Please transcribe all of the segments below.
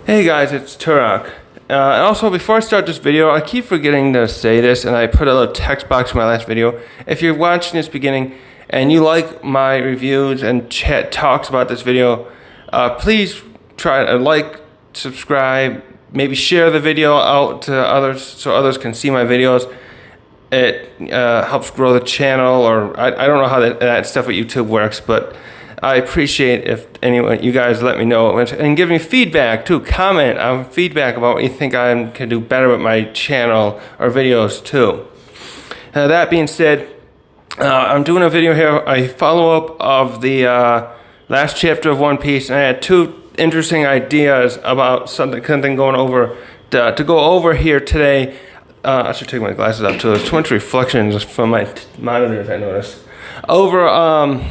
Hey guys, it's Turok. And also, before I start this video, I keep forgetting to say this, and I put a little text box in my last video. If you're watching this beginning and you like my reviews and chat talks about this video, please try to like, subscribe, maybe share the video out to others so others can see my videos. It helps grow the channel, or I don't know how that stuff at YouTube works, but I appreciate if anyone, you guys let me know and give me feedback too. Comment on feedback about what you think I can do better with my channel or videos too. That being said, I'm doing a video here, a follow-up of the last chapter of One Piece, and I had two interesting ideas about something going over to go over here today. I should take my glasses off too. There's too much reflections from my monitors, I noticed. Over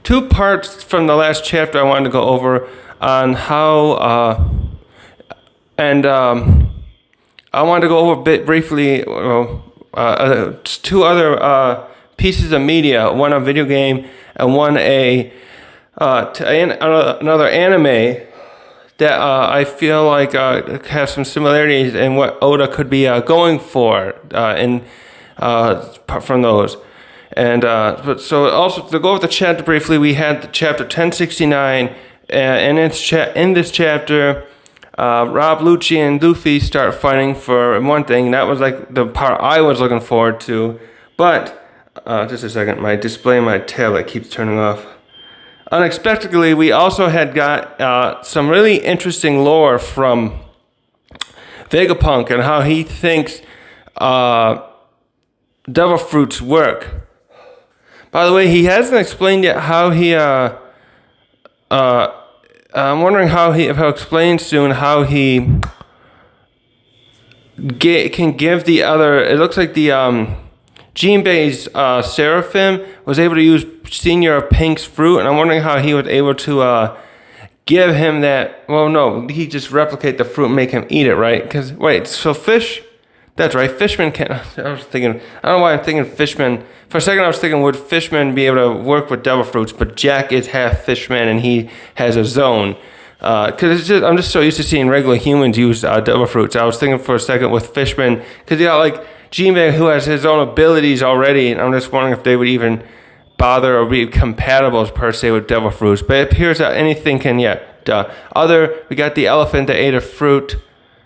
two parts from the last chapter I wanted to go over on how, I wanted to go over briefly two other pieces of media, one a video game and one another anime that I feel like has some similarities in what Oda could be going for from those. And but so also to go over the chapter briefly, we had the chapter 1069, and in this chapter, Rob, Lucci, and Luffy start fighting for one thing. That was like the part I was looking forward to. But just a second, my display on my tablet keeps turning off. Unexpectedly, we also had got some really interesting lore from Vegapunk and how he thinks Devil Fruits work. By the way, he hasn't explained yet how he, I'm wondering if he'll explain soon how he can give the other, it looks like the Jinbei's Seraphim was able to use Senior Pink's fruit, and I'm wondering how he was able to give him that, well no, he just replicate the fruit and make him eat it, right? Because, wait, so fish? That's right, fishmen can't, I don't know why I'm thinking fishmen. For a second I was thinking, would fishmen be able to work with devil fruits? But Jack is half fishman and he has a zone. Because I'm just so used to seeing regular humans use devil fruits. I was thinking for a second with fishmen, because you got like Jinbei who has his own abilities already, and I'm just wondering if they would even bother or be compatible per se with devil fruits. But it appears that anything can, we got the elephant that ate a fruit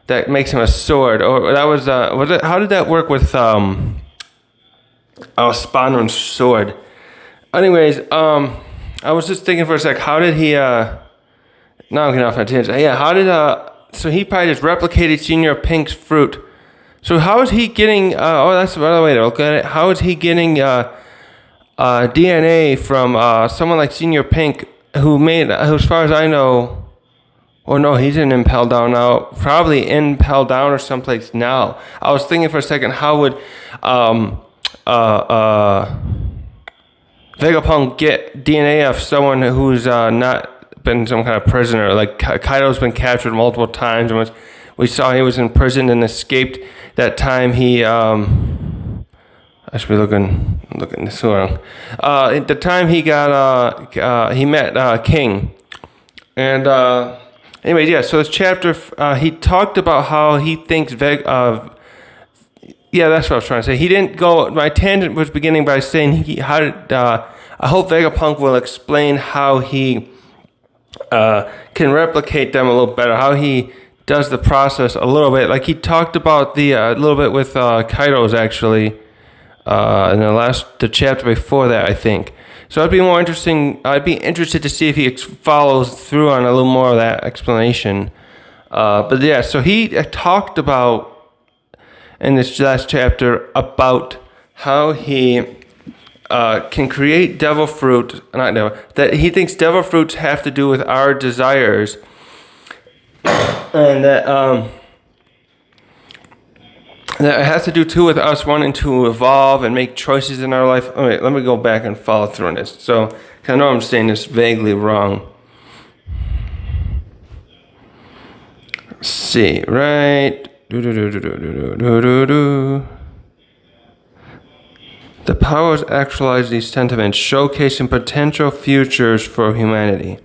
that makes him a sword. Or that was it? How did that work with Spanren's sword? Anyways, I was just thinking for a sec, how did he? Now I'm getting off my tangent. Yeah, how did So he probably just replicated Senior Pink's fruit. So how is he getting? That's another way to look at it. How is he getting DNA from someone like Senior Pink, who as far as I know. Oh no, he's in Impel Down now. Probably in Impel Down or someplace now. I was thinking for a second, how would Vegapunk get DNA of someone who's not been some kind of prisoner? Like Kaido's been captured multiple times, and we saw he was in prison and escaped. That time he I should be looking this wrong. At the time he got he met King, and anyways, yeah, so this chapter, he talked about how he thinks that's what I was trying to say. He didn't go, my tangent was beginning by saying I hope Vegapunk will explain how he can replicate them a little better, how he does the process a little bit. Like he talked about a little bit with Kaido's actually, in the chapter before that, I think. So I'd be interested to see if he follows through on a little more of that explanation. But yeah, so he talked about, in this last chapter, about how he can create devil fruit, that he thinks devil fruits have to do with our desires. And that that it has to do too with us wanting to evolve and make choices in our life. All right, let me go back and follow through on this. So, I know I'm saying this vaguely wrong. Let's see, right? The powers actualize these sentiments, showcasing potential futures for humanity.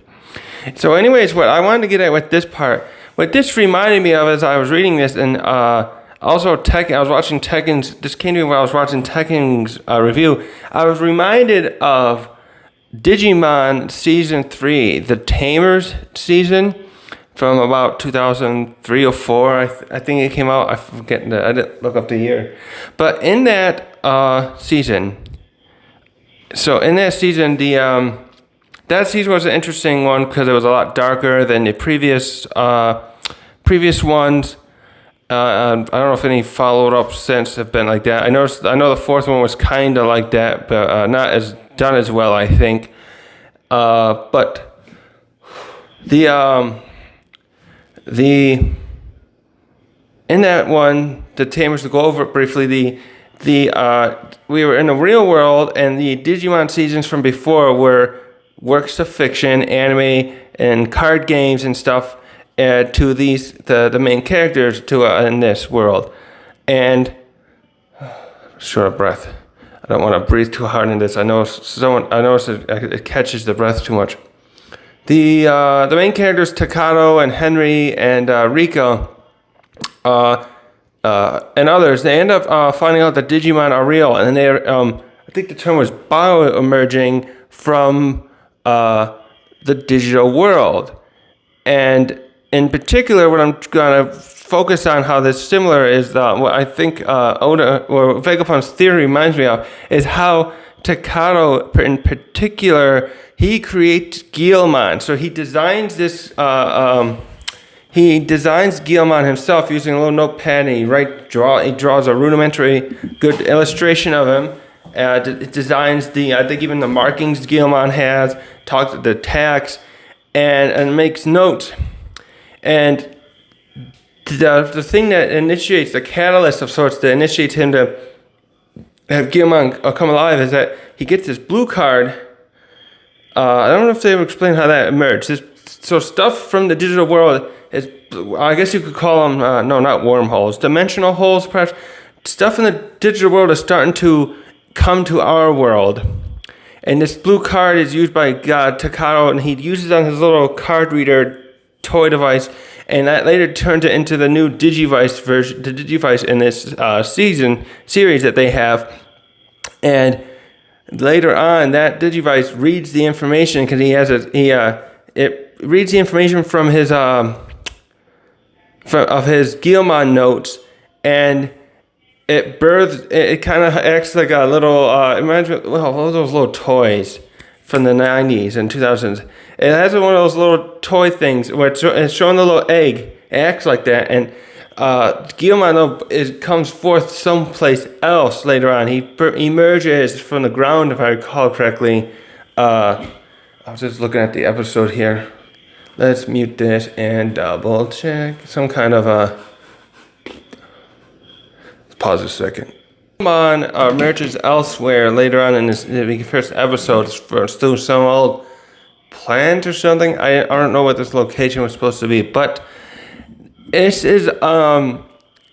So anyways, what I wanted to get at with this part, what this reminded me of as I was reading this, and also I was watching Tekken's. This came to me while I was watching Tekken's review. I was reminded of Digimon Season 3, the Tamers season, from about 2003 or 4. I think it came out. I forget. I didn't look up the year. But in that season, that season was an interesting one because it was a lot darker than the previous ones. I don't know if any followed up since have been like that. I know the fourth one was kind of like that, but not as done as well, I think. But the in that one, the Tamers, to go over it briefly, we were in the real world, and the Digimon seasons from before were works of fiction, anime, and card games and stuff, to the main characters in this world. And short of breath. I don't want to breathe too hard in this. I notice it catches the breath too much. The main characters, Takato and Henry and Rika, and others, they end up finding out that Digimon are real, and they I think the term was bioemerging from the digital world. And in particular, what I'm going to focus on how this similar is what I think Oda or Vegapunk's theory reminds me of is how Takato in particular, he creates Guilmon. So he designs this. He designs Guilmon himself using a little notepad, and he draws a rudimentary good illustration of him. It designs I think even the markings Guilmon has, talks the tags, and makes notes. And the thing that initiates, the catalyst of sorts that initiates him to have Guilmon come alive is that he gets this blue card. I don't know if they ever explain how that emerged. So stuff from the digital world is, I guess you could call them, no, not wormholes, dimensional holes perhaps. Stuff in the digital world is starting to come to our world. And this blue card is used by Takato, and he uses it on his little card reader toy device, and that later turns it into the new Digivice version, the Digivice in this series that they have. And later on, that Digivice reads the information because it reads the information from his of his Guilmon notes, and it kind of acts like a little imagine all those little toys from the 90s and 2000s. It has one of those little toy things where it's showing the little egg. It acts like that, and Guilmon comes forth someplace else later on. He emerges from the ground, if I recall correctly. I was just looking at the episode here. Let's mute this and double check. Some kind of let's pause a second. Guilmon emerges elsewhere later on in the first episode through some old plant or something. I don't know what this location was supposed to be, but this is going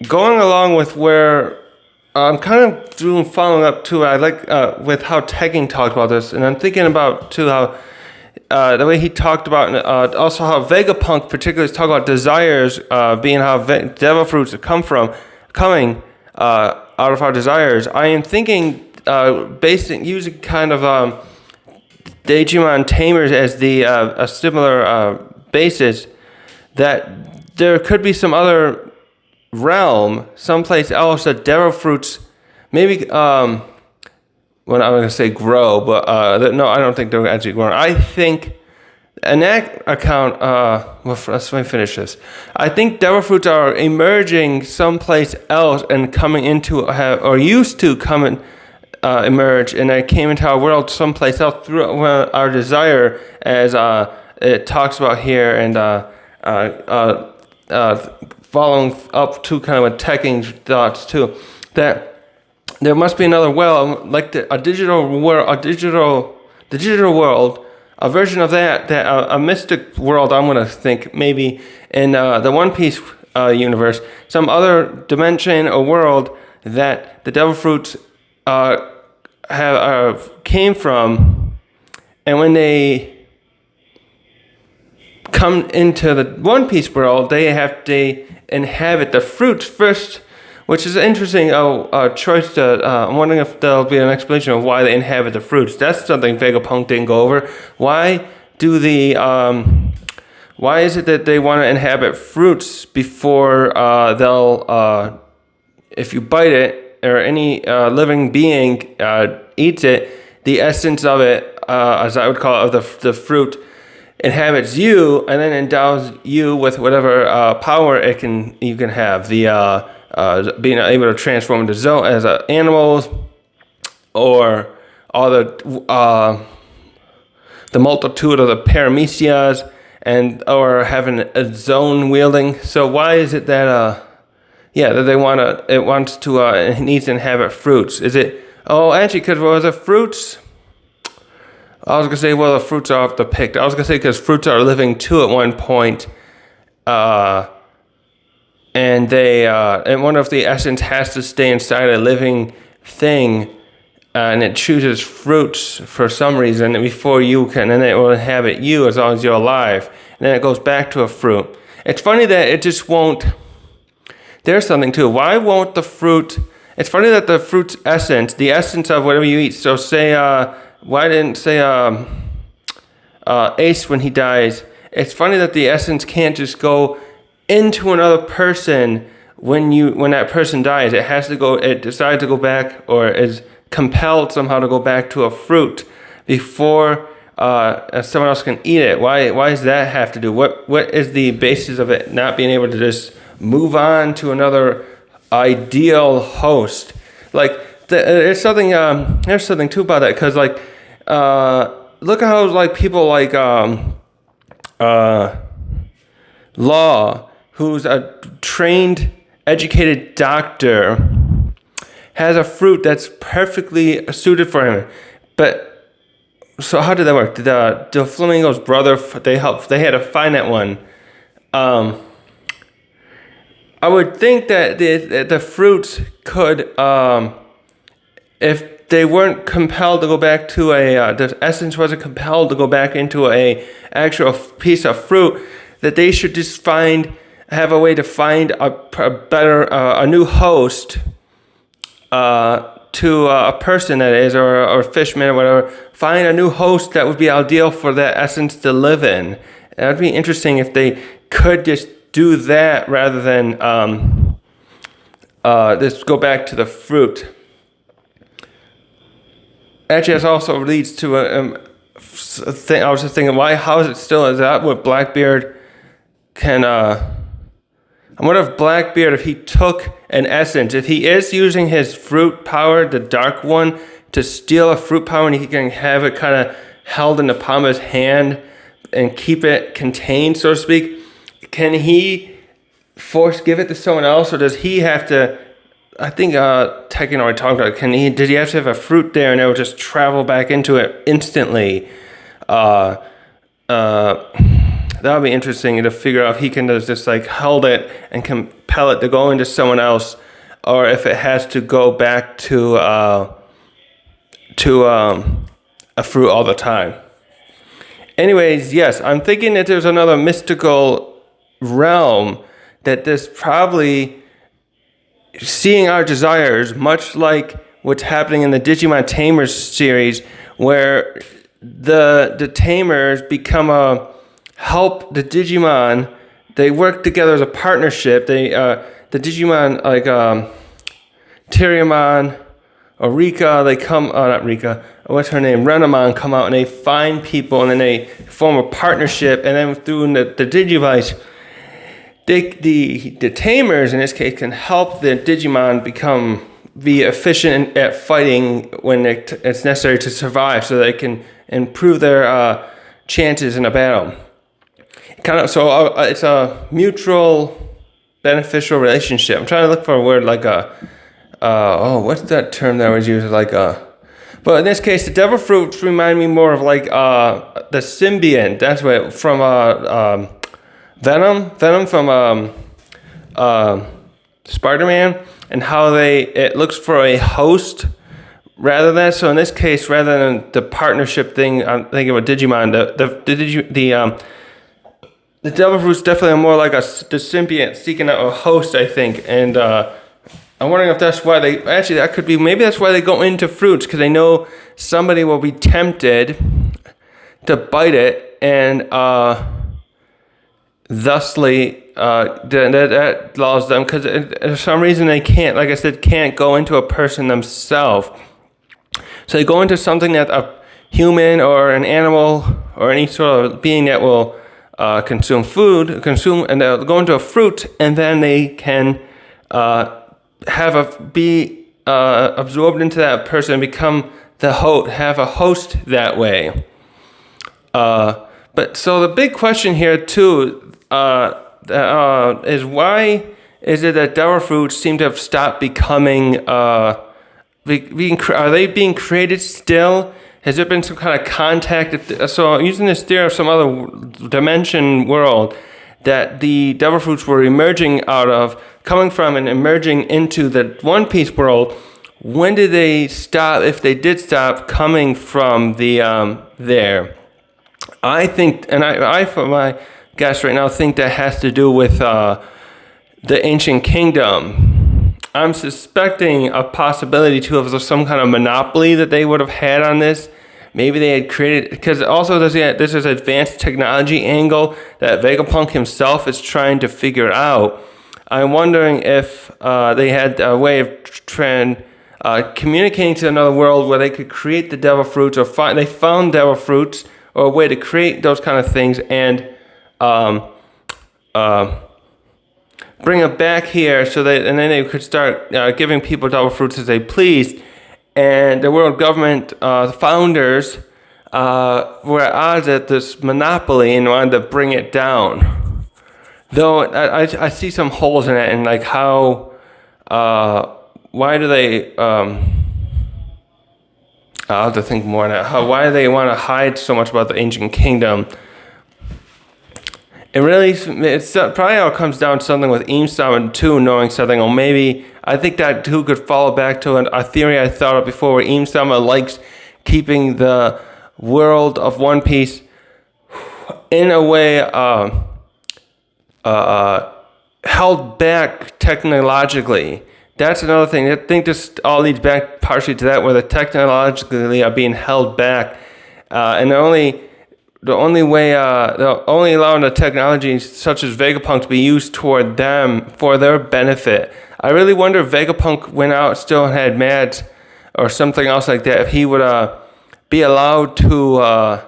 along with where I'm kind of following up too. I like with how Tekken talked about this, and I'm thinking about too how the way he talked about, also how Vegapunk particularly talked about desires being how Devi Fruits coming out of our desires. I am thinking using kind of Digimon Tamers as a similar basis, that there could be some other realm, someplace else that Devi Fruits maybe, well, I'm going to say grow, but no, I don't think they're actually growing. I think in that account, let me finish this. I think Devi Fruits are emerging someplace else and coming into, or used to come emerge, and they came into our world someplace else through our desire, as it talks about here, and following up to kind of a Tekken's thoughts too, that there must be another world, like a digital world, a version of that a mystic world. I'm gonna think maybe in the One Piece universe, some other dimension or world that the Devi Fruits came from, and when they come into the One Piece world, they have to inhabit the fruits first, which is an interesting choice. I'm wondering if there'll be an explanation of why they inhabit the fruits. That's something Vegapunk didn't go over. Why is it that they want to inhabit fruits before they'll, if you bite it or any living being eats it, the essence of it, as I would call it, of the fruit, inhabits you and then endows you with whatever power you can have. Being able to transform into as animals, or all the multitude of the paramecias, or having a zone wielding. So why is it that that it needs to inhabit fruits? Is it actually because the fruits? I was gonna say the fruits are off the pick. I was gonna say because fruits are living too at one point. And and wonder if the essence has to stay inside a living thing, and it chooses fruits for some reason before you can, and then it will inhabit you as long as you're alive. And then it goes back to a fruit. It's funny that it just won't. There's something too. Why won't the fruit? It's funny that the fruit's essence, the essence of whatever you eat. So say, why didn't say Ace when he dies? It's funny that the essence can't just go into another person when that person dies. It has to go. It decides to go back, or is compelled somehow to go back to a fruit before someone else can eat it. Why does that have to do? What is the basis of it not being able to just move on to another ideal host? Like there's something too about that, because look at how people like Law, who's a trained, educated doctor, has a fruit that's perfectly suited for him. But so how did that work? Did the Flamingo's brother, they had to find that one. I would think that the fruits could, if they weren't compelled to go back to the essence wasn't compelled to go back into a actual piece of fruit, that they should just have a way to find a better, a new host to a person, that is, or a fishman or whatever. Find a new host that would be ideal for that essence to live in. That would be interesting if they could just do that rather than just go back to the fruit. Actually, this also leads to a thing. I was just thinking, how is it still? Is that what Blackbeard can? I wonder if Blackbeard, if he took an essence, if he is using his fruit power, the dark one, to steal a fruit power, and he can have it kind of held in the palm of his hand and keep it contained, so to speak, can he give it to someone else, or does he have to? I think Tekken already talked about it. Did he have to have a fruit there and it would just travel back into it instantly? That would be interesting to figure out if he can just hold it and compel it to go into someone else, or if it has to go back to a fruit all the time. Anyways, yes, I'm thinking that there's another mystical realm that this probably seeing our desires, much like what's happening in the Digimon Tamers series, where the Tamers help the Digimon. They work together as a partnership. The Digimon, like Tyriamon or Rika, they come, not Rika, what's her name? Renamon come out and they find people and then they form a partnership, and then through the Digivice, the Tamers in this case can help the Digimon be efficient at fighting when it's necessary to survive, so they can improve their chances in a battle. It's a mutual beneficial relationship. I'm trying to look for a word like what's that term that was used? But in this case, the devil fruits remind me more of the symbiont. That's what from Venom from Spider-Man, and how it looks for a host rather than. So in this case, rather than the partnership thing, I'm thinking of Digimon. the devil fruits definitely are more like the symbiont seeking out a host, I think. And I'm wondering if that's why they, actually that could be, maybe that's why they go into fruits, because they know somebody will be tempted to bite it, and thusly that allows them, because for some reason they can't, like I said, can't go into a person themselves. So they go into something that a human or an animal or any sort of being that will consume food, and they'll go into a fruit, and then they can be absorbed into that person and become the host, have a host that way. But so the big question here too is, why is it that devil fruits seem to have stopped becoming? Are they being created still? Has there been some kind of contact? So using this theory of some other dimension world that the devil fruits were emerging out of, coming from and emerging into the One Piece world, when did they stop, if they did stop, coming from the there? I think, and I for my guess right now, think that has to do with the ancient kingdom. I'm suspecting a possibility too of some kind of monopoly that they would have had on this. Maybe they had created, because also this is advanced technology angle that Vegapunk himself is trying to figure out. I'm wondering if they had a way of communicating to another world where they could create the devil fruits, or they found devil fruits, or a way to create those kind of things, and bring it back here, and then they could start giving people devil fruits as they pleased. And the world government, the founders, were at odds at this monopoly and wanted to bring it down. Though I see some holes in it, and like how, why do they? I'll have to think more on that. Why do they want to hide so much about the ancient kingdom? It's probably all comes down to something with Imsam too, knowing something, or maybe I think that too could fall back to a theory I thought of before, where Imsam likes keeping the world of One Piece in a way held back technologically. That's another thing. I think this all leads back partially to that, where the technologically are being held back, and they're only allowing the technology such as Vegapunk to be used toward them for their benefit. I really wonder if Vegapunk went out still and had Mads or something else like that, if he would be allowed to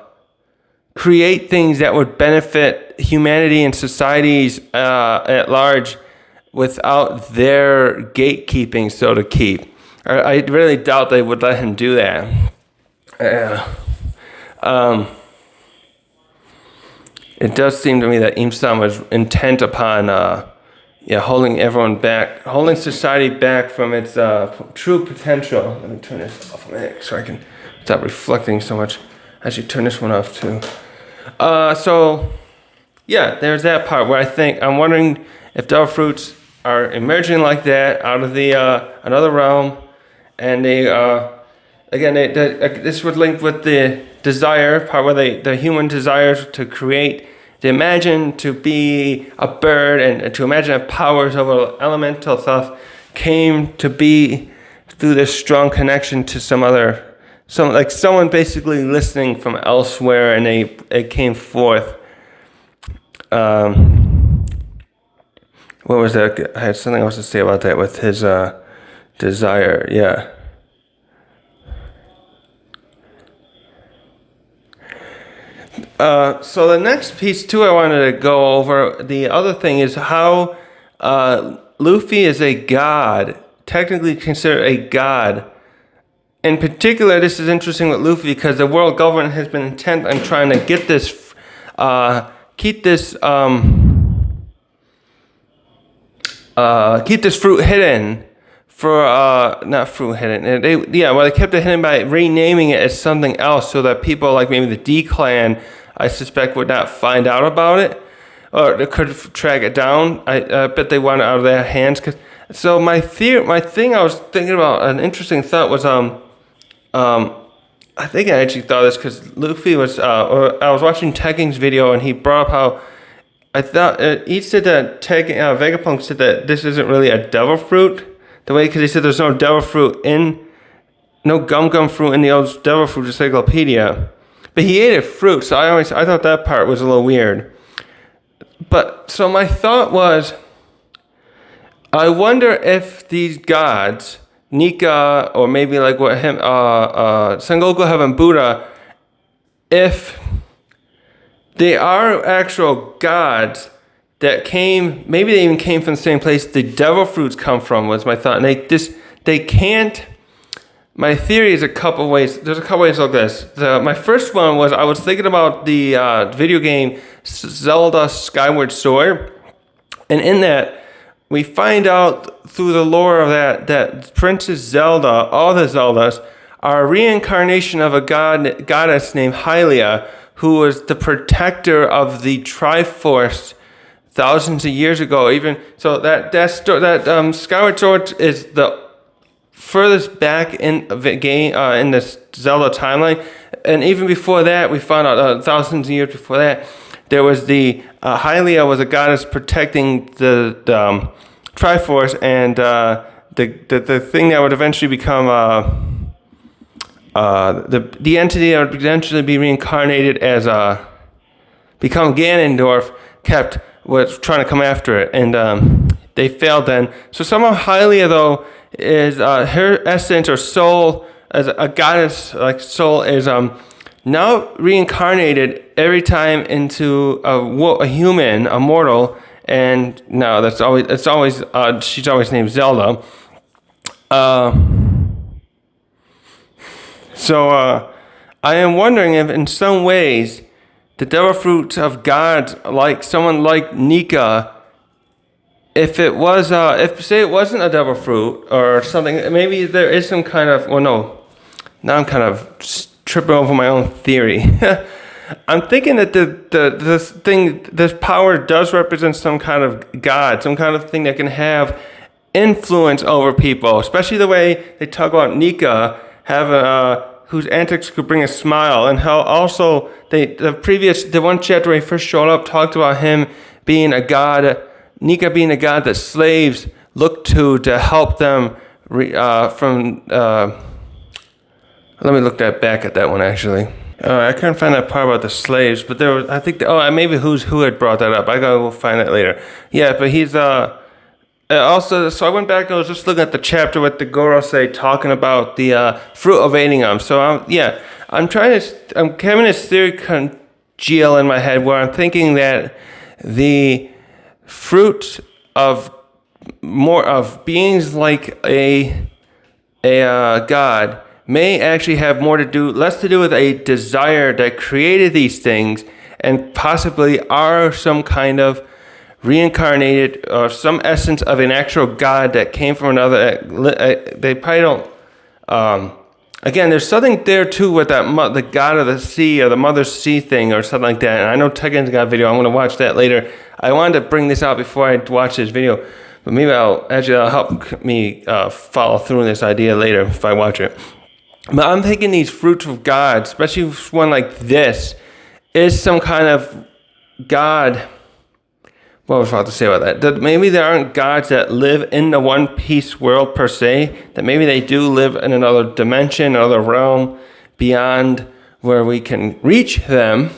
create things that would benefit humanity and societies at large without their gatekeeping, so to keep. I really doubt they would let him do that. It does seem to me that Imsam was intent upon holding everyone back, holding society back from its true potential. Let me turn this off a minute so I can stop reflecting so much. I should turn this one off too. There's that part where I'm wondering if devil fruits are emerging like that out of the another realm, and they this would link with the desire part, where the human desires to create, to imagine to be a bird, and to imagine have powers over elemental stuff, came to be through this strong connection to someone basically listening from elsewhere, and it came forth. What was that? I had something else to say about that with his desire. Yeah. So the next piece too I wanted to go over, the other thing is how Luffy is a god, technically considered a god. In particular, this is interesting with Luffy because the world government has been intent on trying to get this, keep this fruit hidden for, not fruit hidden. They kept it hidden by renaming it as something else, so that people like maybe the D-Clan, I suspect, would not find out about it, or they could track it down. I bet they want it out of their hands. So my thing I was thinking about, an interesting thought was, I think I actually thought this because Luffy was, I was watching Tekking's video, and he brought up how I thought he said that Vegapunk said that this isn't really a devil fruit. The way, because he said there's no devil fruit no gum fruit in the old devil fruit encyclopedia. But he ate a fruit, so I thought that part was a little weird. But so my thought was, I wonder if these gods, Nika, or maybe like what Sengoku Heaven Buddha, if they are actual gods that maybe they even came from the same place the devil fruits come from, was my thought. And they can't. My theory is a couple ways. There's a couple ways to look at this. My first one was I was thinking about the video game Zelda Skyward Sword, and in that we find out through the lore of that Princess Zelda, all the Zeldas, are a reincarnation of a goddess named Hylia, who was the protector of the Triforce thousands of years ago. Even so, that Skyward Sword is the furthest back in the game, in the Zelda timeline, and even before that, we found out thousands of years before that, there was the Hylia was a goddess protecting the Triforce, and the thing that would eventually become the entity that would eventually be reincarnated as become Ganondorf was trying to come after it, and they failed then. So somehow Hylia, though, is her essence or soul as a goddess, like soul, is now reincarnated every time into a human, a mortal, and no, she's always named Zelda. So I am wondering if in some ways the devil fruits of gods, like someone like Nika, if it was, say it wasn't a devil fruit or something, maybe there is some kind of, well, no, now I'm kind of tripping over my own theory. I'm thinking that this power does represent some kind of god, some kind of thing that can have influence over people, especially the way they talk about Nika, whose antics could bring a smile, and how also the one chapter where he first showed up talked about him being a god, Nika being a god that slaves look to help them let me look back at that one actually. I couldn't find that part about the slaves, but there was, I think, maybe who had brought that up. I gotta go find it later. Yeah, but he's also, so I went back and I was just looking at the chapter with the Gorosei talking about the fruit of Aenium. So I'm having this theory congeal in my head where I'm thinking that the fruit of beings like a god may actually have less to do with a desire that created these things, and possibly are some kind of reincarnated or some essence of an actual god that came from another. They probably don't. Again, there's something there too with that the god of the sea or the mother sea thing or something like that. And I know Tegan's got a video. I'm going to watch that later. I wanted to bring this out before I watch this video, but maybe that'll help me follow through on this idea later if I watch it. But I'm thinking these fruits of God, especially one like this, is some kind of god. What was I about to say about that? That maybe there aren't gods that live in the One Piece world per se. That maybe they do live in another dimension, another realm beyond where we can reach them.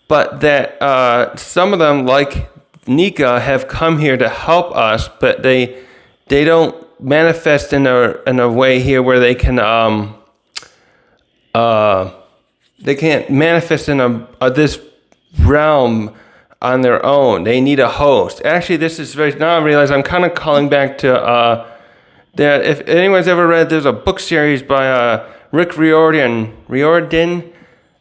But that some of them, like Nika, have come here to help us, but they don't manifest in a way here where they can they can't manifest in this realm on their own. They need a host. Actually, this is now I realize I'm kind of calling back to that. If anyone's ever read, there's a book series by Rick Riordan,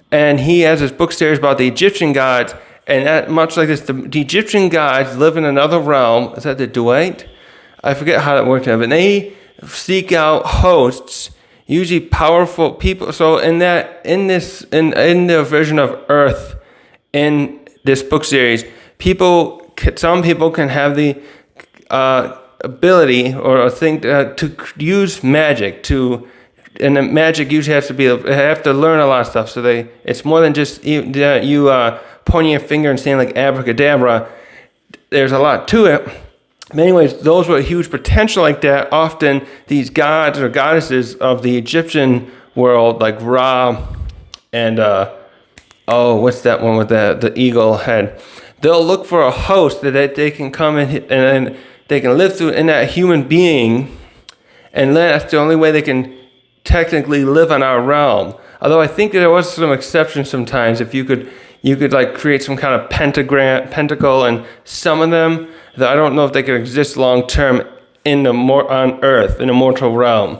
and he has this book series about the Egyptian gods, and that, much like this, the Egyptian gods live in another realm. Is that the Dwight? I forget how that worked out, but they seek out hosts, usually powerful people. So in the version of Earth, in this book series, some people can have the ability or a thing to use magic and the magic usually have to learn a lot of stuff. So it's more than just you pointing a finger and saying like abracadabra. There's a lot to it. But anyways, those with huge potential like that, often these gods or goddesses of the Egyptian world, like Ra and what's that one with the eagle head? They'll look for a host that they can come in and they can live through in that human being, and that's the only way they can technically live on our realm. Although I think there was some exceptions sometimes. If you could like create some kind of pentacle and summon them, that I don't know if they could exist long term on Earth in a mortal realm.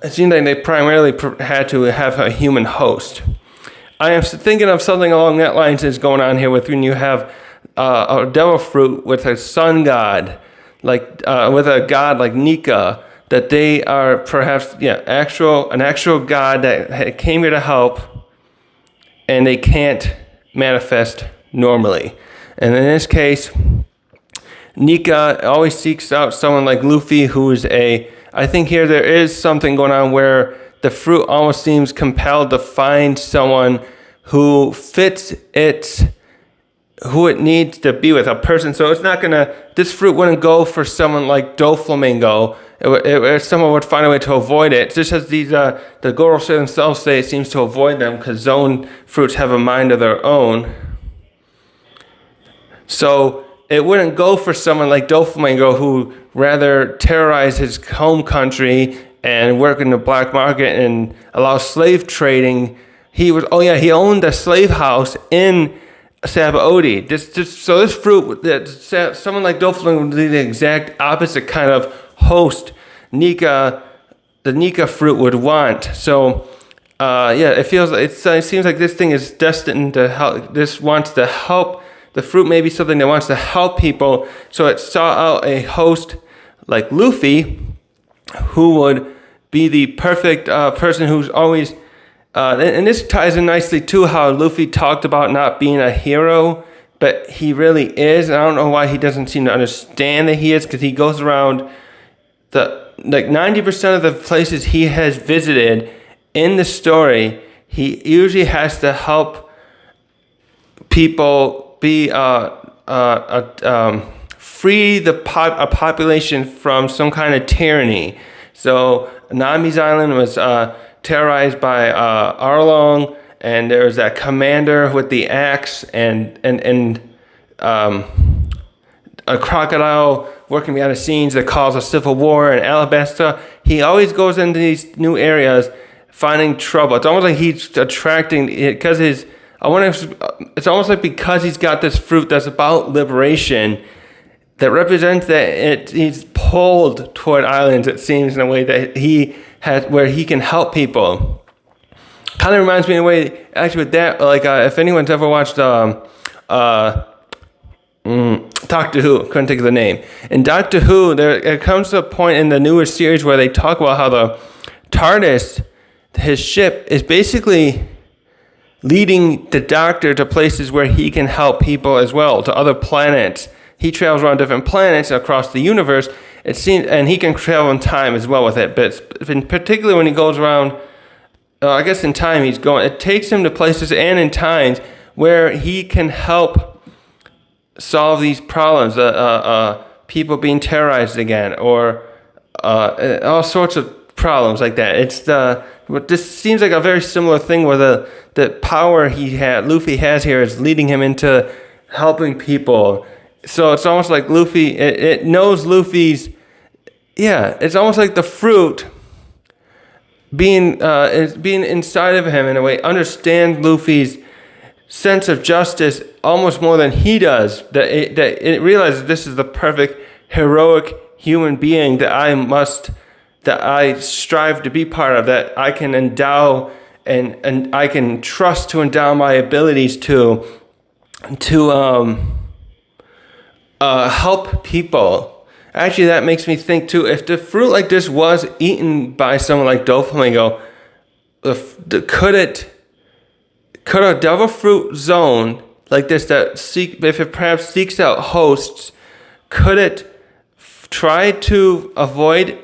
It seemed like they primarily had to have a human host. I am thinking of something along that lines is going on here with when you have a devil fruit with a sun god, like with a god like Nika, that they are perhaps an actual god that came here to help, and they can't manifest normally. And in this case, Nika always seeks out someone like Luffy, who is I think here there is something going on where the fruit almost seems compelled to find someone who fits who it needs to be with, a person. So it's not this fruit wouldn't go for someone like Doflamingo. Someone would find a way to avoid it. Just as the Goros themselves say, it seems to avoid them because Zoan fruits have a mind of their own. So it wouldn't go for someone like Doflamingo, who rather terrorize his home country and work in the black market and allow slave trading. He owned a slave house in Sabaody. So this fruit, someone like Doflamingo would be the exact opposite kind of host the Nika fruit would want. So it seems like this thing is destined to help. This wants to help. The fruit may be something that wants to help people. So it sought out a host like Luffy, who would be the perfect person who's always and this ties in nicely to how Luffy talked about not being a hero, but he really is. And I don't know why he doesn't seem to understand that he is, because he goes around 90% of the places he has visited in the story, he usually has to help people be free a population from some kind of tyranny. So Nami's island was terrorized by Arlong, and there was that commander with the axe and a crocodile working behind the scenes that caused a civil war in Alabasta. He always goes into these new areas finding trouble. It's almost like he's attracting it because it's almost like because he's got this fruit that's about liberation, that represents that he's pulled toward islands, it seems, in a way that he has, where he can help people. Kind of reminds me in a way, actually, with that, like if anyone's ever watched Doctor Who, couldn't think of the name. In Doctor Who, it comes to a point in the newer series where they talk about how the TARDIS, his ship, is basically leading the Doctor to places where he can help people as well, to other planets. He travels around different planets across the universe. It seems, and he can travel in time as well with it. But in particular, when he goes around, I guess in time he's going. It takes him to places and in times where he can help solve these problems. People being terrorized again, or all sorts of problems like that. This seems like a very similar thing where the power Luffy has here is leading him into helping people. So it's almost like Luffy, it knows Luffy's, it's almost like the fruit being inside of him in a way, understand Luffy's sense of justice almost more than he does, that it realizes this is the perfect heroic human being that I strive to be part of, that I can endow and I can trust to endow my abilities to help people. Actually, that makes me think too, if the fruit like this was eaten by someone like Doflamingo, could a devil fruit zone like this if it perhaps seeks out hosts, could it try to avoid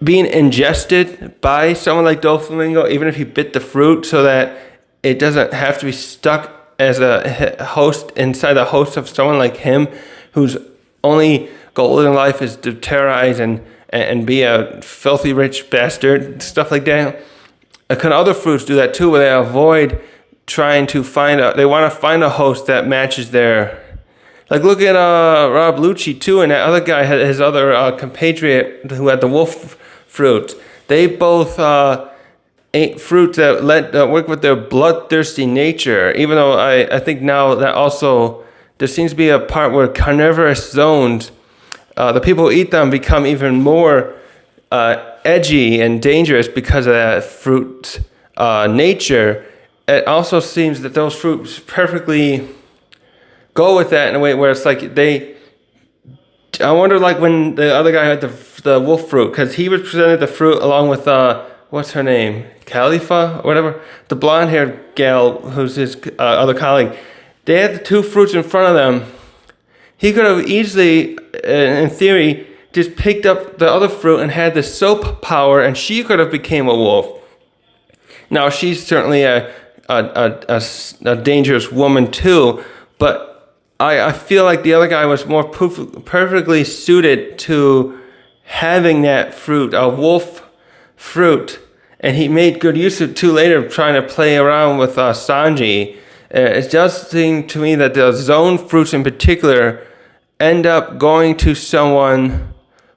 being ingested by someone like Doflamingo, even if he bit the fruit, so that it doesn't have to be stuck as a host inside the host of someone like him, whose only goal in life is to terrorize and be a filthy rich bastard, stuff like that. Can other fruits do that too, where they avoid trying to they want to find a host that matches their, like look at Rob Lucci too, and that other guy, his other compatriot who had the wolf fruit. They both ate fruits that work with their bloodthirsty nature, even though I think now that also, there seems to be a part where carnivorous zones, the people who eat them become even more edgy and dangerous because of that fruit nature. It also seems that those fruits perfectly go with that in a way where it's like I wonder, like when the other guy had the wolf fruit, because he was presented the fruit along with what's her name, Khalifa or whatever, the blonde-haired gal who's his other colleague. They had the two fruits in front of them. He could have easily, in theory, just picked up the other fruit and had the soap power, and she could have became a wolf. Now she's certainly a dangerous woman too, but I feel like the other guy was more perfectly suited to having that fruit, a wolf fruit, and he made good use of it too later, trying to play around with Sanji. It does seem to me that the zone fruits in particular end up going to someone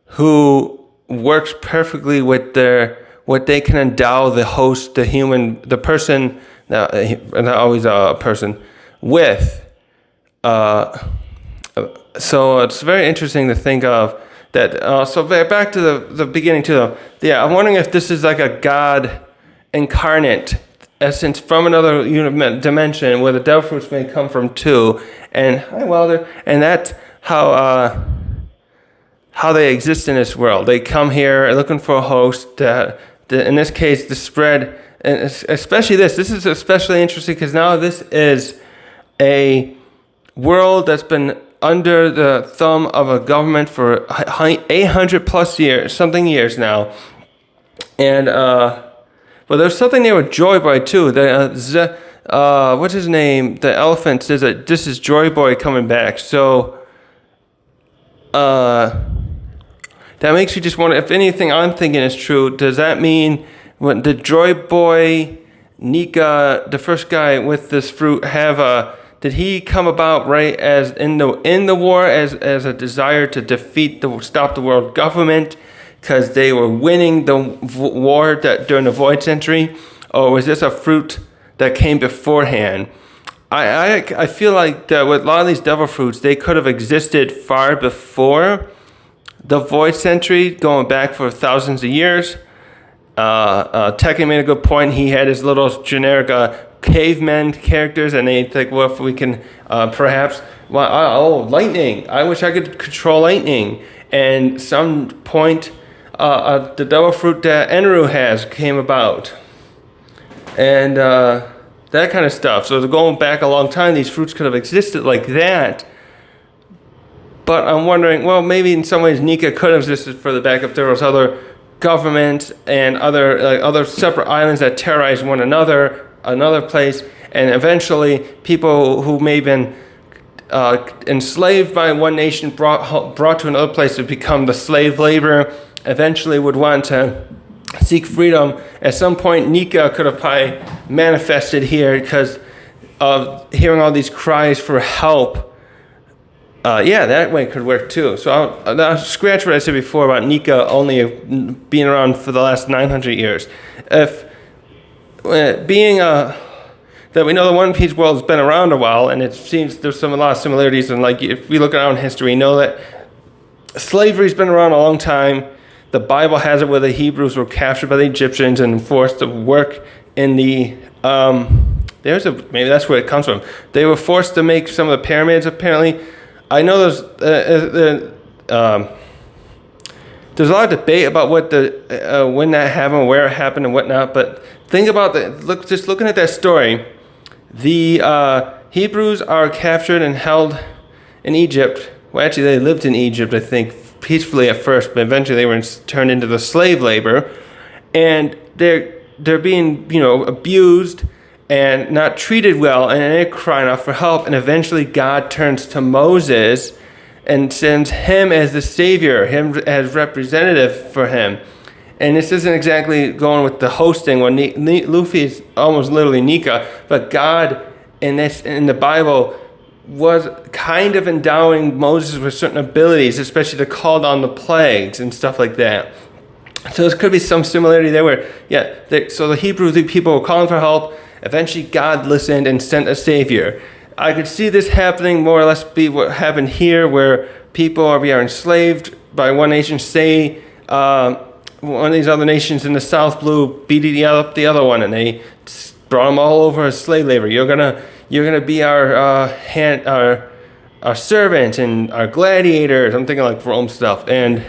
who works perfectly with what they can endow the host, the human, the person, not always a person, with. So it's very interesting to think of that. So back to the beginning too. Yeah, I'm wondering if this is like a God incarnate essence from another dimension where the devil fruits may come from too. And hi, Wilder. And that's how they exist in this world. They come here looking for a host. In this case, the spread, and especially this is especially interesting because now this is a world that's been under the thumb of a government for 800 plus years now. And well, there's something there with Joy Boy too. What's his name? The elephant says that this is Joy Boy coming back. So that makes you just wonder if anything I'm thinking is true. Does that mean when the Joy Boy, Nika, the first guy with this fruit, did he come about right as in the war as a desire to stop the world government because they were winning the war during the Void Century, or was this a fruit that came beforehand? I feel like that with a lot of these devil fruits, they could have existed far before the Void Century, going back for thousands of years. Tekken made a good point. He had his little generic caveman characters, and they think, well, if we can perhaps, lightning. I wish I could control lightning. And some point, the devil fruit that Enru has came about. And that kind of stuff. So going back a long time, these fruits could have existed like that. But I'm wondering, well, maybe in some ways Nika could have existed further back if there was other governments and other separate islands that terrorize one another place, and eventually people who may have been enslaved by one nation brought to another place to become the slave labor eventually would want to seek freedom. At some point, Nika could have probably manifested here because of hearing all these cries for help. That way could work too. So I'll scratch what I said before about Nika only being around for the last 900 years. If being that we know the One Piece world has been around a while, and it seems there's a lot of similarities. And like if we look around history, we know that slavery's been around a long time. The Bible has it where the Hebrews were captured by the Egyptians and forced to work in the maybe that's where it comes from. They were forced to make some of the pyramids apparently. I know there's a lot of debate about what when that happened, where it happened, and whatnot. But think about just looking at that story. The Hebrews are captured and held in Egypt. Well, actually, they lived in Egypt, I think, peacefully at first, but eventually they were turned into the slave labor, and they're being abused and not treated well, and they're crying out for help. And eventually God turns to Moses and sends him as the savior, him as representative for him. And this isn't exactly going with the hosting when Luffy is almost literally Nika, but God in the Bible was kind of endowing Moses with certain abilities, especially to call down the plagues and stuff like that. So there could be some similarity there where, so the Hebrew people were calling for help. Eventually God listened and sent a savior. I could see this happening more or less be what happened here, where people are enslaved by one nation, say one of these other nations in the South Blue beat up the other one, and they brought them all over as slave labor. You're gonna be our servants and our gladiators. I'm thinking like Rome stuff, and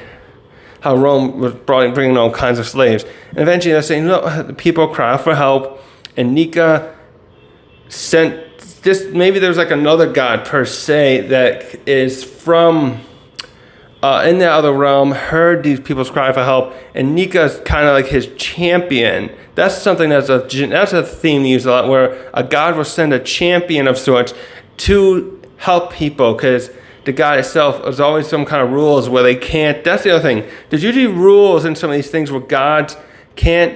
how Rome was bringing all kinds of slaves. And eventually they're saying, no, the people cry for help. And Nika sent this, maybe there's like another god per se that is from in the other realm, heard these people's cry for help, and Nika's kind of like his champion. That's something that's a theme used a lot, where a god will send a champion of sorts to help people, because the god itself is always some kind of rules where they can't. That's the other thing. There's usually rules in some of these things where gods can't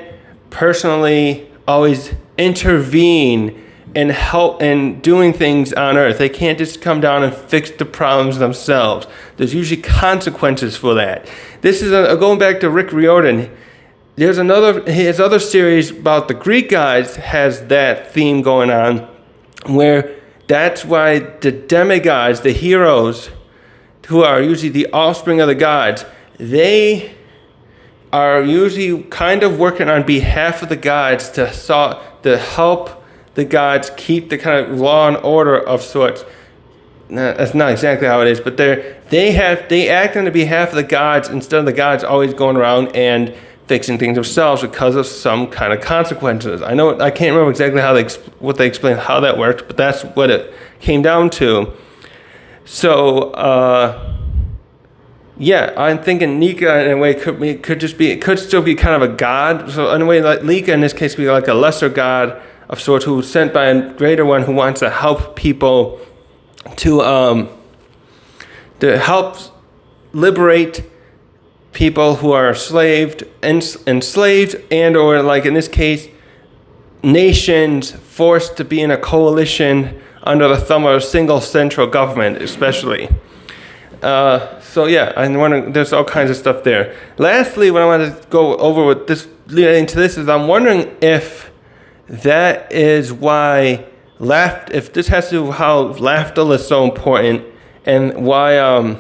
personally always intervene and help in doing things on earth. They can't just come down and fix the problems themselves. There's usually consequences for that. This is going back to Rick Riordan. There's his other series about the Greek gods has that theme going on, where that's why the demigods, the heroes, who are usually the offspring of the gods, they are usually kind of working on behalf of the gods to help the gods keep the kind of law and order of sorts. That's not exactly how it is, but they act on the behalf of the gods instead of the gods always going around and fixing things themselves because of some kind of consequences. I can't remember exactly what they explained how that worked, but that's what it came down to. So I'm thinking Nika in a way could still be kind of a god. So in a way, like Nika in this case could be like a lesser god of sorts, who was sent by a greater one who wants to help people to help liberate people who are enslaved, and or like in this case, nations forced to be in a coalition under the thumb of a single central government, especially. There's all kinds of stuff there. Lastly, what I want to go over with this, leading to this, is I'm wondering if that is why if this has to do with how Laftel is so important, and why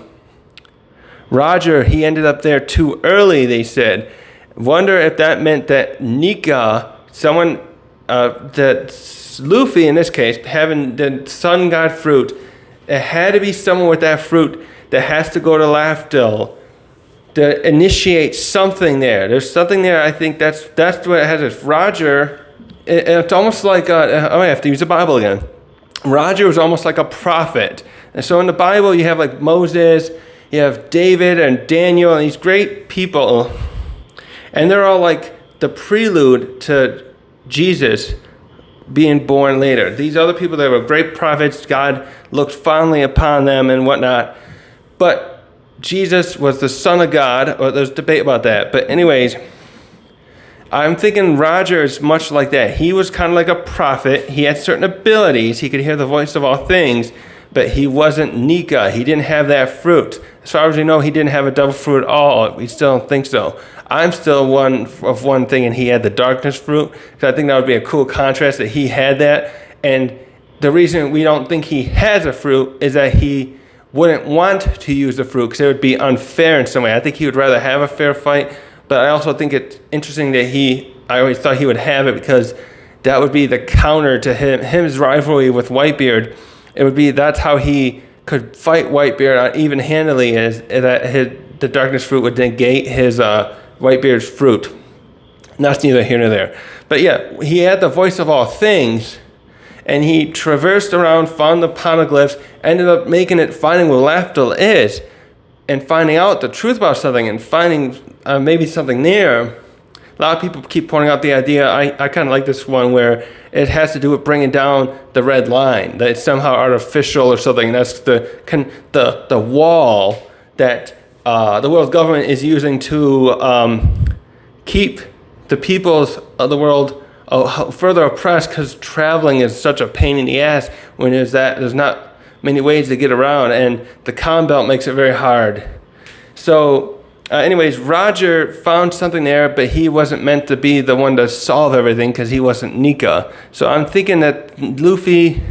Roger, he ended up there too early, they said. Wonder if that meant that Nika, that Luffy in this case, having the sun god fruit, it had to be someone with that fruit that has to go to Laftel to initiate something there. There's something there. I think that's what it has. It's Roger. It's almost like I have to use the Bible again. Roger was almost like a prophet. And so in the Bible, you have like Moses, you have David and Daniel, and these great people. And they're all like the prelude to Jesus being born later. These other people, they were great prophets. God looked fondly upon them and whatnot. But Jesus was the Son of God. Or there's debate about that. But anyways, I'm thinking Roger is much like that. He was kind of like a prophet. He had certain abilities. He could hear the voice of all things, but he wasn't Nika. He didn't have that fruit. As far as we know, he didn't have a double fruit at all. We still don't think so. I'm still one thing, and he had the darkness fruit. So I think that would be a cool contrast that he had that. And the reason we don't think he has a fruit is that he wouldn't want to use the fruit because it would be unfair in some way. I think he would rather have a fair fight. But I also think it's interesting that I always thought he would have it because that would be the counter to his rivalry with Whitebeard. It would be that's how he could fight Whitebeard even-handedly, is that the darkness fruit would negate his Whitebeard's fruit. And that's neither here nor there. But yeah, he had the voice of all things, and he traversed around, found the poneglyphs, ended up finding where Laftel is, and finding out the truth about something, and finding maybe something there. A lot of people keep pointing out the idea. I kind of like this one where it has to do with bringing down the red line. That it's somehow artificial or something. That's the wall that the world government is using to keep the peoples of the world further oppressed, because traveling is such a pain in the ass when there's not many ways to get around, and the comm belt makes it very hard. So anyways, Roger found something there, but he wasn't meant to be the one to solve everything because he wasn't Nika. So I'm thinking that Luffy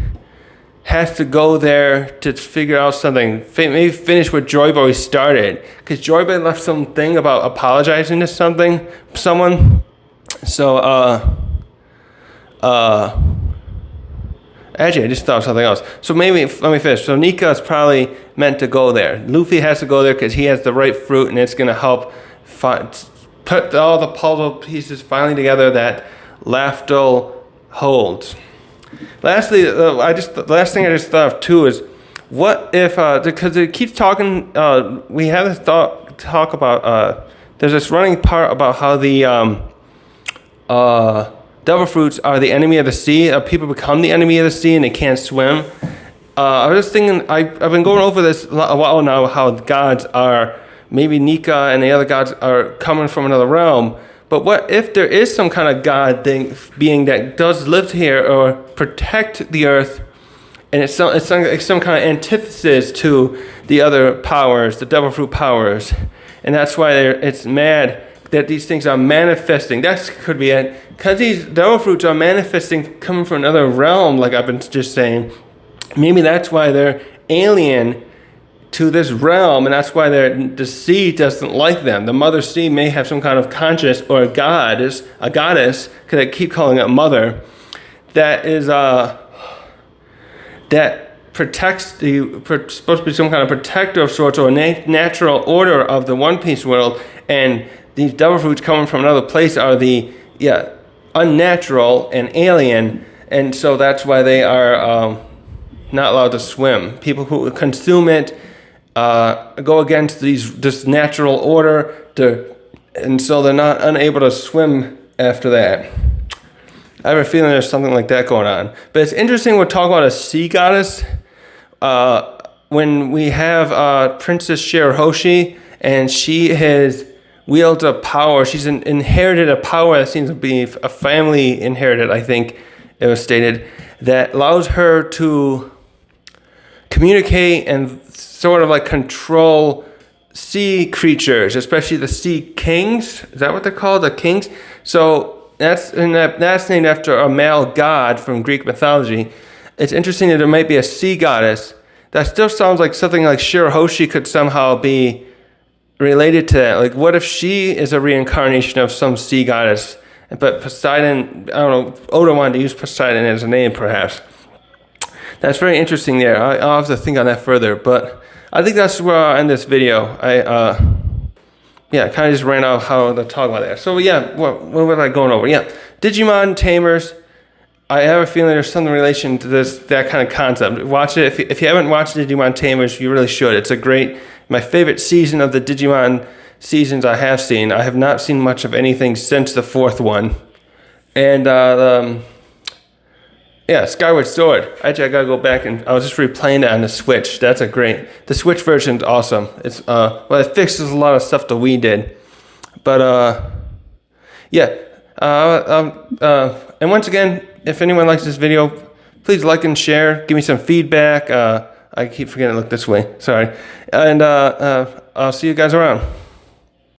has to go there to figure out something. Maybe finish what Joy Boy started, because Joy Boy left something about apologizing to someone. So actually, I just thought of something else. So maybe, let me finish. So Nika is probably meant to go there. Luffy has to go there because he has the right fruit, and it's going to help put all the puzzle pieces finally together that Laftel holds. Lastly, the last thing I just thought of too is, what if, because it keeps talking, we have this talk about, there's this running part about how the Devil Fruits are the enemy of the sea. People become the enemy of the sea and they can't swim. I was just thinking, I've been going over this a while now, how gods are, maybe Nika and the other gods are coming from another realm. But what if there is some kind of god being that does live here or protect the earth, and it's some kind of antithesis to the other powers, the Devil Fruit powers, and that's why it's mad that these things are manifesting. That could be it. Because these Devil Fruits are manifesting, coming from another realm, like I've been just saying. Maybe that's why they're alien to this realm, and that's why the sea doesn't like them. The mother sea may have some kind of conscious, or a goddess, because I keep calling it mother, that is that protects supposed to be some kind of protector of sorts, or a natural order of the One Piece world, and these Devil Fruits coming from another place are the unnatural and alien, and so that's why they are not allowed to swim. People who consume it go against this natural order, and so they're not unable to swim after that. I have a feeling there's something like that going on. But it's interesting we'll talk about a sea goddess when we have Princess Shirahoshi, and she wields a power. She's inherited a power that seems to be a family inherited, I think it was stated, that allows her to communicate and sort of like control sea creatures, especially the sea kings. Is that what they're called? The kings? So that's named after a male god from Greek mythology. It's interesting that there might be a sea goddess. That still sounds like something like Shirahoshi could somehow be related to that. Like, what if she is a reincarnation of some sea goddess, but Poseidon, I don't know, Oda wanted to use Poseidon as a name, perhaps. That's very interesting there. I'll have to think on that further, but I think that's where I'll end this video. I kind of just ran out how to talk about that. So yeah, what was I going over? Yeah, Digimon Tamers. I have a feeling there's some relation to that kind of concept. Watch it. If you haven't watched Digimon Tamers, you really should. It's my favorite season of the Digimon seasons I have seen. I have not seen much of anything since the fourth one. And Skyward Sword. Actually, I gotta go back, and I was just replaying that on the Switch. That's the Switch version's awesome. It's it fixes a lot of stuff that Wii did. But and once again, if anyone likes this video, please like and share. Give me some feedback. I keep forgetting to look this way. Sorry. And I'll see you guys around.